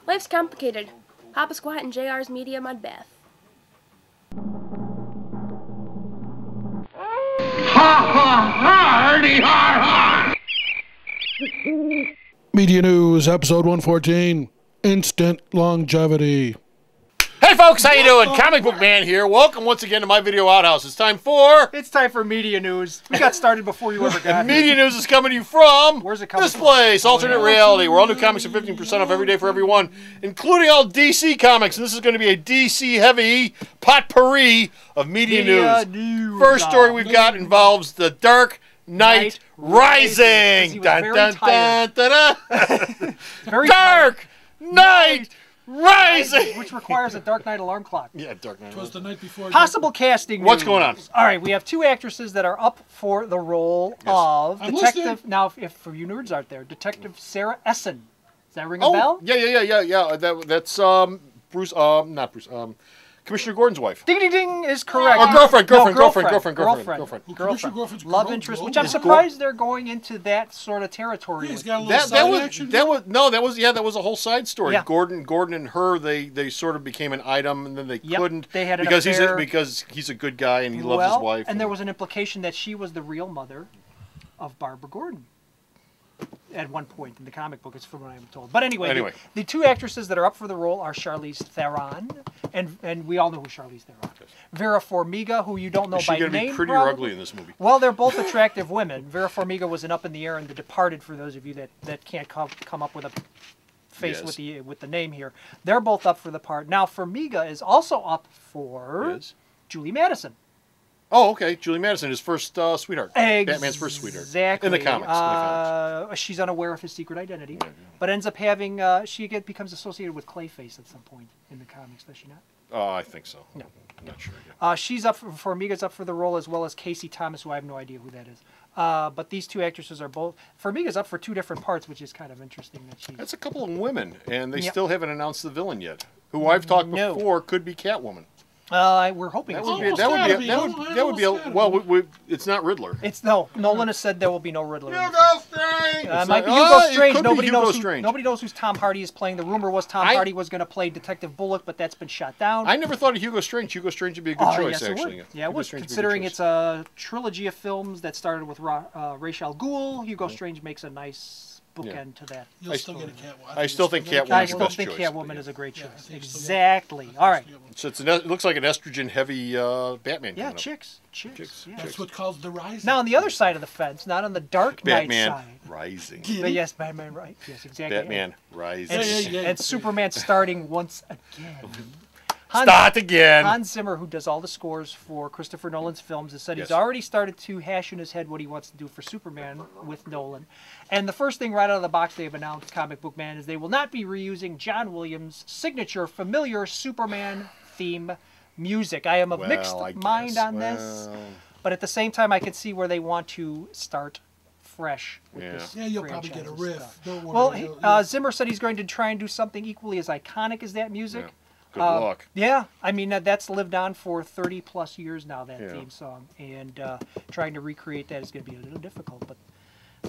Life's complicated. Papa Squat and JR's Media Mud Bath. Ha ha ha! Hardy har har! Media News, episode 114, Instant Longevity. Hey folks, how you doing? Comic Book Man here. Welcome once again to my video outhouse. It's time for media news. We got started before you ever got here. Media News is coming to you from Where's it coming this from? place, Alternate Reality, where all new comics are 15% off every day for everyone, including all DC comics. And this is going to be a DC heavy potpourri of media news. First story we've got involves the Dark Knight Rising. Dun, dun, dun, dun, dun. Very Dark Knight Rising. which requires a Dark Knight alarm clock. Yeah, Dark Knight. It was the night before. Possible casting. What's news. going on? All right, we have two actresses that are up for the role of I'm Detective. listening. Now, if for you nerds out there, Detective Sarah Essen. Does that ring a bell? Yeah. That's Bruce. Not Bruce. Commissioner Gordon's wife. Ding ding ding is correct. Or girlfriend. Commissioner Gordon's Love girl- interest, girl- which I'm is surprised they're going into that sort of territory. He's with. got a little side action. That was a whole side story. Yeah. Gordon and her, they sort of became an item, and then they Yep, couldn't they had an because affair. he's a good guy and he loves his wife. And there was an implication that she was the real mother of Barbara Gordon at one point in the comic book, it's from what I'm told. But anyway. The two actresses that are up for the role are Charlize Theron, and we all know who Charlize Theron is. Vera Farmiga, who you don't know Is she by going to name, be pretty or probably. ugly in this movie? Well, they're both attractive women. Vera Farmiga was an Up in the Air in The Departed, for those of you that can't come up with a face Yes. with the name here. They're both up for the part. Now, Farmiga is also up for Yes. Julie Madison. Oh, okay. Julie Madison, his first sweetheart. Batman's first sweetheart. Exactly. In the comics. She's unaware of his secret identity, but ends up having becomes associated with Clayface at some point in the comics, does she not? Oh, I think so. No. I'm not sure. Yeah. She's up for Farmiga's up for the role, as well as Casey Thomas, who I have no idea who that is. But these two actresses are both. Farmiga's up for two different parts, which is kind of interesting that she's. That's a couple of women, and they Yep. still haven't announced the villain yet. Who I've talked No. before could be Catwoman. We're hoping That it's would be. Almost That would gotta be. be. That would be. Almost gotta Well, be. it's not Riddler. It's no. Nolan has said there will be no Riddler. Strange. It might be It Hugo could Strange. be Nobody Hugo knows. Strange. Nobody knows who's Tom Hardy is playing. The rumor was Tom Hardy was going to play Detective Bullock, but that's been shot down. I never thought of Hugo Strange. Hugo Strange would be a good choice, yes, actually. It would. Yeah, it Hugo was. Strange would be a good Considering choice. it's a trilogy of films that started with Ra's al Ghul, Hugo Strange makes a nice bookend to that. You'll still get a Catwoman. I still think Catwoman's I the still best think choice, Catwoman but is a great Yeah, I choice. think so. Exactly. All right. So it looks like an estrogen-heavy Batman. Yeah, coming up. chicks. Yeah. That's what caused the rise. Now on the other side of the fence, not on the Dark Knight Batman side. Rising. But yes, Batman, right? Yes, exactly. Batman Rising. And Superman starting once again. Start again. Hans Zimmer, who does all the scores for Christopher Nolan's films, has said Yes. he's already started to hash in his head what he wants to do for Superman with Nolan. And the first thing right out of the box they've announced, Comic Book Man, is they will not be reusing John Williams' signature familiar Superman theme music. I am of mixed mind on this, but at the same time I can see where they want to start fresh with this. Yeah, you'll probably franchise get a and riff. stuff. Don't worry. Well, Zimmer said he's going to try and do something equally as iconic as that music. Yeah. Good luck. Yeah, I mean that's lived on for 30 plus years now, that Yeah. theme song, and trying to recreate that is going to be a little difficult, but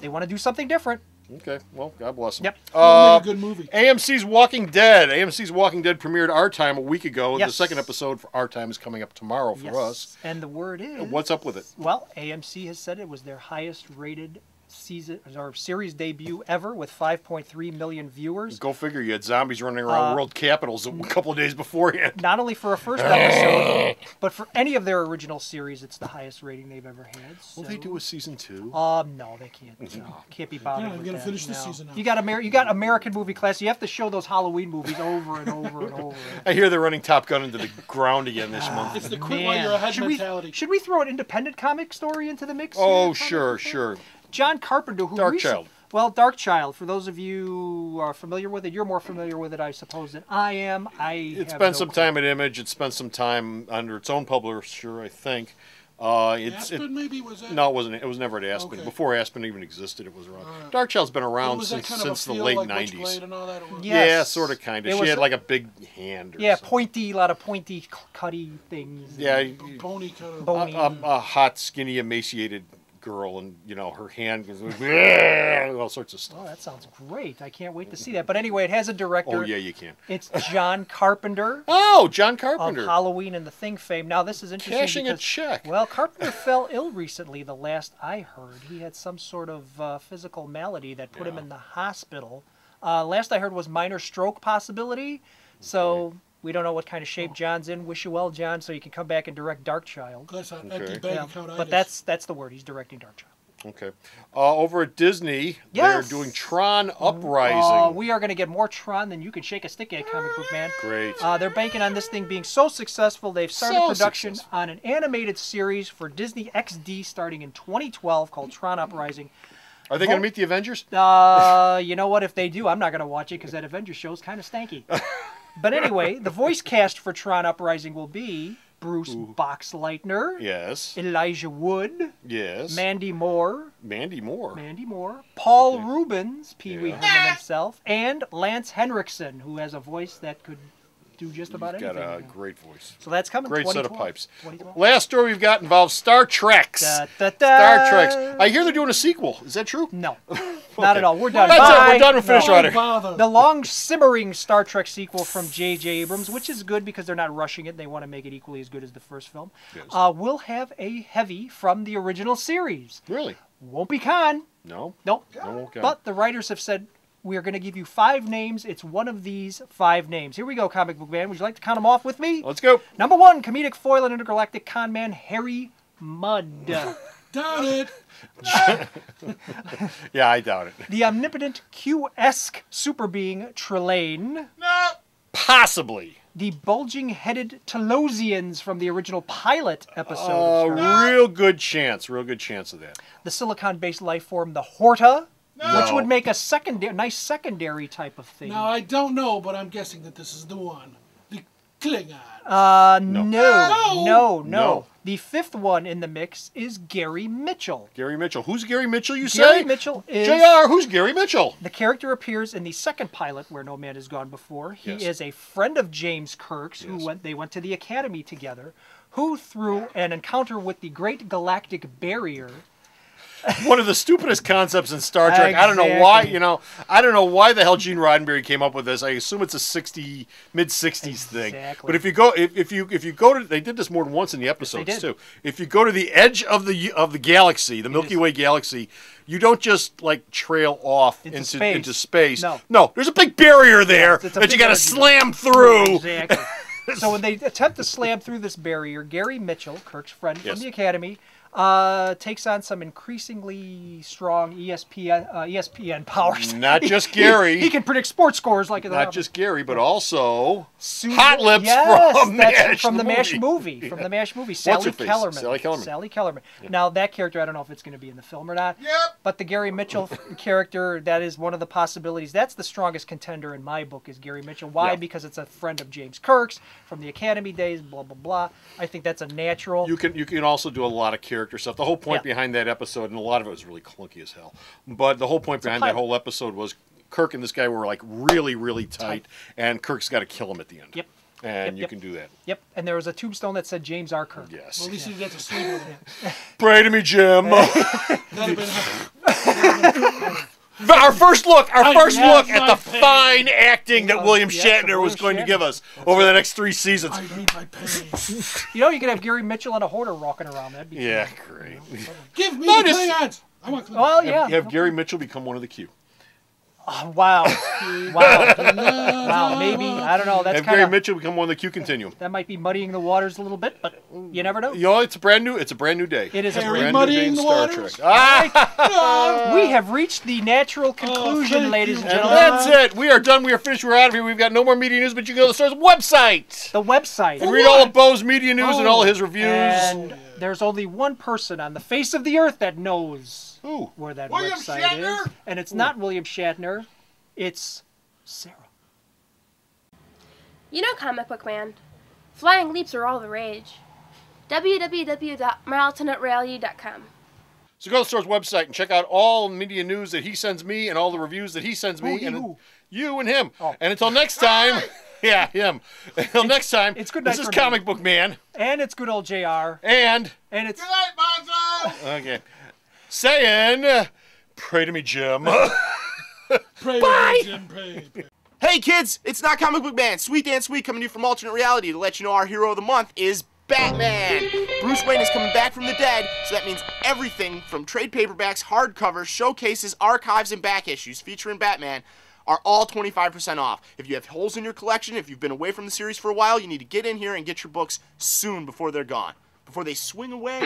they want to do something different. Okay, well, God bless him. Yep. a good movie. AMC's Walking Dead. AMC's Walking Dead premiered Our Time a week ago. Yes. The second episode for Our Time is coming up tomorrow for us. And the word is, What's up with it? well, AMC has said it was their highest rated season or series debut ever, with 5.3 million viewers. Go figure. You had zombies running around world capitals a couple of days beforehand. Not only for a first episode, but for any of their original series, it's the highest rating they've ever had. So. Will they do a season 2? No, they can't. No, can't be bothered Yeah, with we gotta that. finish this No. season out. You got American movie class. You have to show those Halloween movies over and over and over. I hear they're running Top Gun into the ground again this month. It's the quit while you're ahead mentality. Should we throw an independent comic story into the mix? Oh, here? sure. John Carpenter, who Darkchild. Well, Darkchild. For those of you who are familiar with it, you're more familiar with it, I suppose, than I am. It have spent no some clue. time at Image. It spent some time under its own publisher, I think. Aspen maybe was that? No, it wasn't. It was never at Aspen. Okay. Before Aspen even existed, it was around. Darkchild's been around Was that since, kind of a since the feel late like 90s. Witchblade and all that, or- Yes. Yeah, sort of, kind It of. She was- had like a big hand. Or Yeah, something. a lot of pointy, cutty things. Yeah, Bony kind of. Bony. a hot, skinny, emaciated girl, and her hand goes all sorts of stuff. Oh, that sounds great. I can't wait to see that. But anyway, it has a director. Oh yeah, you can. It's John Carpenter. Oh, John Of Carpenter. Halloween and the Thing fame. Now, this is interesting Cashing a because, check. well, Carpenter fell ill recently, the last I heard. He had some sort of physical malady that put him in the hospital. Last I heard was minor stroke possibility. So we don't know what kind of shape John's in. Wish you well, John, so you can come back and direct Darkchild. That's an Okay. empty bank account. But that's the word. He's directing Darkchild. Okay. Over at Disney, Yes. they're doing Tron Uprising. We are going to get more Tron than you can shake a stick at, Comic Book Man. Great. They're banking on this thing being so successful, they've started So production successful. on an animated series for Disney XD starting in 2012 called Tron Uprising. Are they going to meet the Avengers? You know what? If they do, I'm not going to watch it because that Avengers show is kind of stanky. But anyway, the voice cast for Tron Uprising will be Bruce Boxleitner, Yes. Elijah Wood, Yes. Mandy Moore, Mandy Moore. Paul Rubens, Pee Wee Herman himself, and Lance Henriksen, who has a voice that could do just about Got anything. a great voice. So that's coming. Great set of 2012. pipes. 2012. Last story we've got involves Star Treks. Da, da, da. Star Treks. I hear they're doing a sequel. Is that true? No, not at all. We're done. That's it. Bye. We're done with Finish No. Rider. Bother. The long simmering Star Trek sequel from J.J. Abrams, which is good because they're not rushing it. They want to make it equally as good as the first film. Yes. Will have a heavy from the original series. Really? Won't be Khan. No? Nope. No, okay. But the writers have said, we're going to give you 5 names. It's one of these 5 names. Here we go, Comic Book Man. Would you like to count them off with me? Let's go. Number 1, comedic foil and intergalactic con man Harry Mudd. Doubt it. Yeah, I doubt it. The omnipotent Q-esque super being Trelane. No. Possibly. The bulging-headed Telosians from the original pilot episode. of Star Trek. Real good chance of that. The silicon-based life form, the Horta, which No. would make a nice secondary type of thing. Now, I don't know, but I'm guessing that this is the one. The Klingon. No. No. The 5th one in the mix is Gary Mitchell. Gary Mitchell. Who's Gary Mitchell, you Gary say? Mitchell is... JR, who's Gary Mitchell? The character appears in the second pilot, Where No Man Has Gone Before. He Yes. is a friend of James Kirk's, who Yes. they went to the academy together, who through an encounter with the Great Galactic Barrier... One of the stupidest concepts in Star Trek. I don't know why, Exactly. I don't know why the hell Gene Roddenberry came up with this. I assume it's a mid-60s thing. Exactly. But if you go to, they did this more than once in the episodes did. too. If you go to the edge of the galaxy, the Milky Way galaxy, you don't just like trail off into space. No, there's a big barrier there Yes, it's a that you big got to energy. slam through. Exactly. So when they attempt to slam through this barrier, Gary Mitchell, Kirk's friend Yes. from the Academy, takes on some increasingly strong ESPN powers. Not just Gary. He can predict sports scores like Not just Gary, but also Susan, Hot Lips yes, from that's MASH from the MASH movie. movie. From the MASH movie. her Sally face? Kellerman. Sally Kellerman. Sally Kellerman. Now, that character, I don't know if it's going to be in the film or not. Yep. But the Gary Mitchell character, that is one of the possibilities. That's the strongest contender in my book, is Gary Mitchell. Why? Yeah. Because it's a friend of James Kirk's from the Academy days, blah, blah, blah. I think that's a natural. You can also do a lot of character stuff. The whole point behind that episode, and a lot of it was really clunky as hell, but the whole point behind that pilot. whole episode was Kirk and this guy were like really, really tight, and Kirk's got to kill him at the end. Yep. And Yep, you yep. can do that. Yep. And there was a tombstone that said James R. Kirk. Yes. Well, at least you get to sleep with him. Pray to me, Jim. That'd have been Our first look at have the my fine acting that William yes, Shatner was William going to Shatner. give us over the next 3 seasons. I need my pain. You know, you could have Gary Mitchell and a Horta walking around. That'd be Yeah, great. Give me No, the just- Klingons. I want Klingons. Well, yeah. Have Gary Mitchell become one of the Q. Oh, wow. Wow. Maybe. I don't know. That's Have kind Gary of... Mitchell become one of the Q continuum. That might be muddying the waters a little bit, but you never know. You know, it's a brand new day. It is a Harry brand Brand new day in muddying the Star waters? Trek. Ah! We have reached the natural conclusion, thank ladies you. and And gentlemen. that's it. We are done. We are finished. We're out of here. We've got no more media news, but you can go to the Star's website The website. and read all of Bo's media news and all of his reviews. And there's only one person on the face of the earth that knows Ooh. where that William website Shatner? is. And it's not William Shatner. It's Sarah. You know, Comic Book Man, flying leaps are all the rage. www.maraltonutrally.com. So go to the Star's website and check out all the media news that he sends me and all the reviews that he sends me. Who? You and him. Oh. And until next time, yeah, him. Until next time, it's good this night is for me. Comic Book Man. And it's good old JR. And, And it's... Good night, Bonzo! okay. saying, pray to me, Jim. Pray, Bye! Jim, pray. Hey kids, it's not Comic Book Man. Sweet Dan Sweet coming to you from Alternate Reality to let you know our hero of the month is Batman. Bruce Wayne is coming back from the dead, so that means everything from trade paperbacks, hardcovers, showcases, archives, and back issues featuring Batman are all 25% off. If you have holes in your collection, if you've been away from the series for a while, you need to get in here and get your books soon before they're gone, before they swing away.